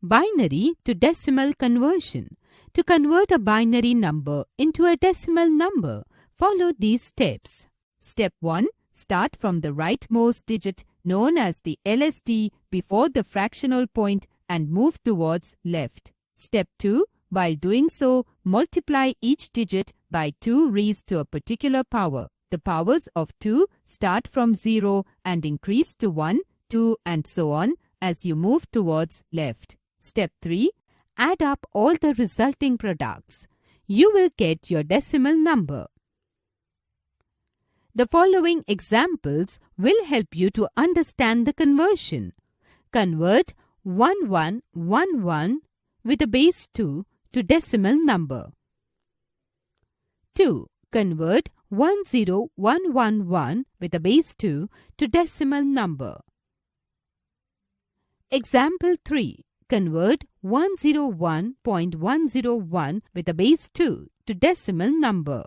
Binary to decimal conversion. To convert a binary number into a decimal number, follow these steps. Step 1. Start from the rightmost digit known as the LSD before the fractional point and move towards left. Step 2. While doing so, multiply each digit by 2 raised to a particular power. The powers of 2 start from 0 and increase to 1, 2 and so on as you move towards left. Step 3. Add up all the resulting products. You will get your decimal number. The following examples will help you to understand the conversion. Convert 1111 with a base 2 to decimal number. 2. Convert 10111 with a base 2 to decimal number. Example 3. Convert 101.101 with a base 2 to decimal number.